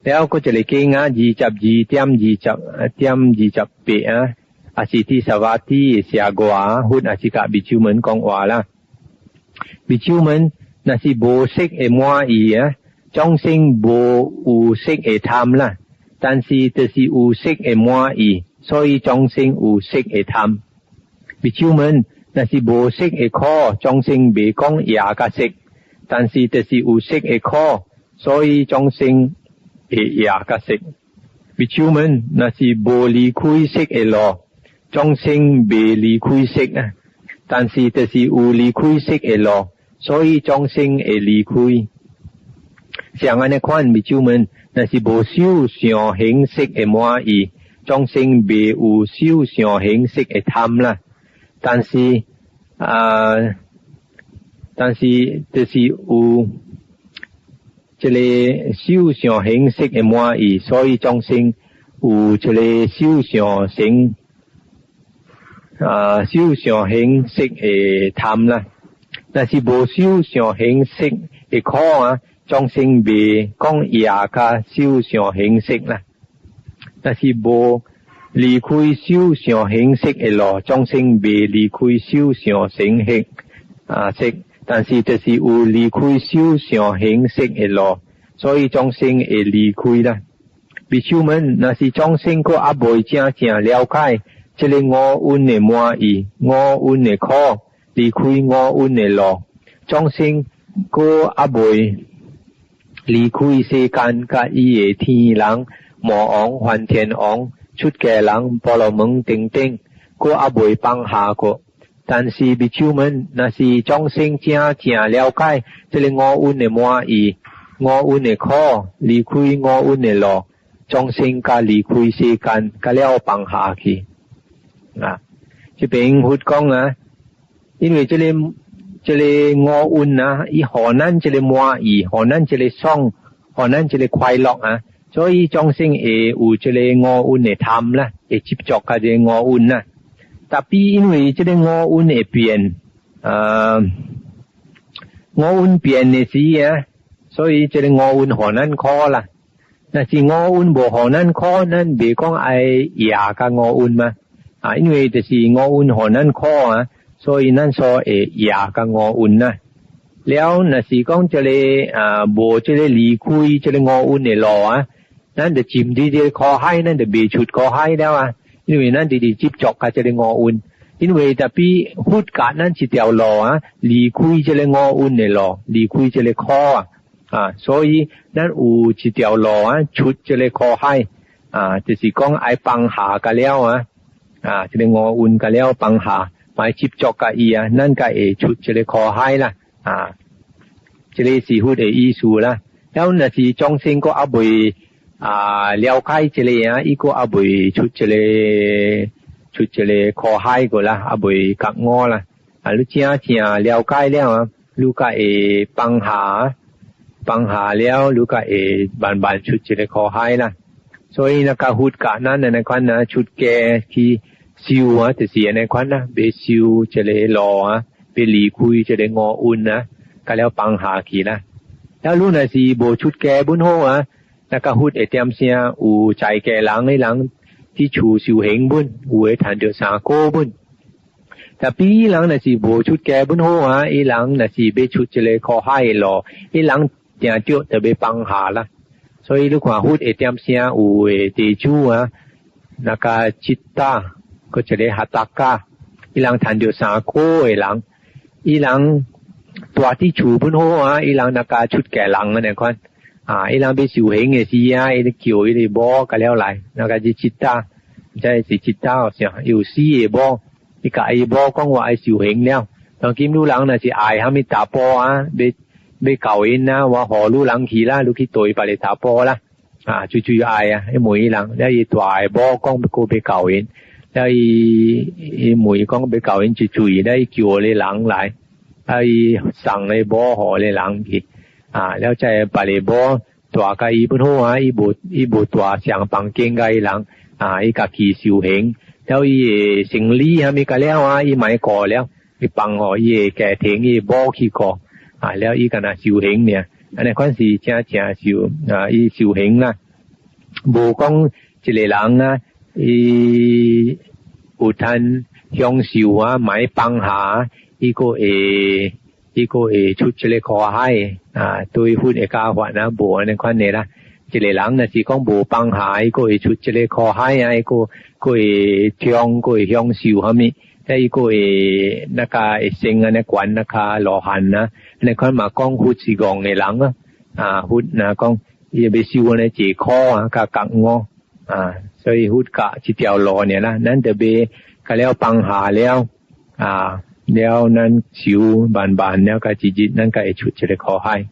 แล้วก็จะเลยเกงยีจับยีเตรียมยีจับเปะอาสิที่สวัสดีเสียกว่าหุ่นอาสิกะบิชิวเหมือนกองว่าละบิชิวเหมือนนาสิโบเซกเอมัวอีจ้องซิงโบอูเซกเอทำละ但是就是有色的满意所以中性有色的贪比如们那是无色的可中性未讲也个色但是就是有色的可所以中性的也个色比如们那是无离开色的路中性未离开色但是就是有离开色的路所以中性会离开像安尼款比如们那是无修上形式的满意中性未有修上形式的贪啦但是就是有这个修上形式的满意所以中性有这个修上形式的贪啦但是无修上形式的可中性未讲也个修上形式啦但是无离开修上形式的路中性未离开修上形式但是就是有离开修上形式的路所以中性会离开啦比如们那是中性个也未正了解这个五蕴的满意五蕴的可离开五蕴的路中性个也未离开世間甲伊的天人魔王梵天王出家人婆羅門等等個也未放下過但是比丘們若是眾生正了解這個五蘊的滿意五蘊的可離開五蘊的路眾生甲離開世間甲了放下去這邊佛講因為這個五蘊伊可能這個滿意可能這個爽可能這個快樂所以眾生會有這個五蘊的貪啦會接觸กับ這個五蘊tapi因為這個五蘊會變五蘊變的時所以這個五蘊可能可啦若是五蘊無可能可咱別講愛也個五蘊嘛因為就是五蘊可能可所以咱說會也個五蘊แล้ว若是講這個無這個離開這個五蘊的路咱就佔啲這個可海咱就未出可海了因為咱哋接觸กับ這個五蘊因為特別忽格咱一條路離開這個五蘊的路離開這個可所以咱有一條路出這個可海就是講愛放下個了這個五蘊個了放下買接觸กับ伊咱ก็會出這個可海啦這個是佛的意思啦แล้ว若是眾生個也未了解這個伊個也未出這個可海個啦也未覺悟啦你正了解了你ก็會放下了你ก็會慢慢出這個可海啦所以那個佛教咱那款出家去修就是那款別修這個路別離開這個五蘊ก็แล้วปังหาขี้นะแล้วรู้น่ะสิบ่ชุดแก่บุญโหแล้วก็ฮู้ไอ้เตรียมเสียอูใจแก่หลังในหลังที่ชูสิวเหงบุญอูไอ้ฐานเดือสาโกบุญแต่ปีหลังน่ะสิบ่ชุดแก่บุญโหไอ้หลังน่ะสิไปชุดจะเลยขอให้รอไอ้หลังจะเจาะจะไปปังหาละ所以如果ฮู้ไอ้เตรียมเสียอูไอ้เตจูแล้วก็จิตตาก็จะได้หัตตกะไอ้หลังฐานเดือสาโกไอ้หลังตัวที่ชูบุญโหอีหลังนากาชุดแก่หลังนั่นคนอีหลังไปสิวเหงสิอีเกี่ยวอีบ่ก็แล้วหลายนากาจิจิตตาใช่สิจิตตาเสียอยู่สิบ่อีกะอีบ่ก็ว่าไอ้สิวเหงแล้วตอนกิมรู้หลังน่ะสิอายหามีตาปอไปเก่าอินนะว่าหอรู้หลังขี้ละรู้ขี้ตอยไปเลยตาปอละจุๆอายไอ้หมวยหลังแล้วอีตัวไอ้บ่ก็ไปเก่าอินแล้วอีหมวยก็ไปเก่าอินจุๆได้เกี่ยวเลยหลังหลายไอ้สั่งไอ้บ่หอเลยหลังกี่แล้วใจไปเลยบ่ตัวกะอีบุญโหอีบุตัวเสียงปังเก่งกะอีหลังอีกะขี้สิวเหงแล้วอีสิงลีมีกะแล้วอีไม้ก่อแล้วอีปังหออีแก่เถงอีบ่ขี้ก่อแล้วอีกะน่ะสิวเหงเนี่ยอันนี้ควรสิจ้าสิวอีสิวเหงนะ无讲一个人啊，有摊享受啊，买放下，伊个会出一个考海啊，对付会教法啊，无安尼款的啦。一个人若是讲无放下，伊个会出一个考海啊，伊个会享受啥物？伊个会那个会升安尼管那个罗汉啊，安尼款嘛讲佛是讲的人啊，佛那讲伊要修安尼解苦啊，甲觉悟啊，所以佛教一条路呢啦，咱特别甲了放下了啊，了咱修慢慢了甲日日咱甲会出一个考海。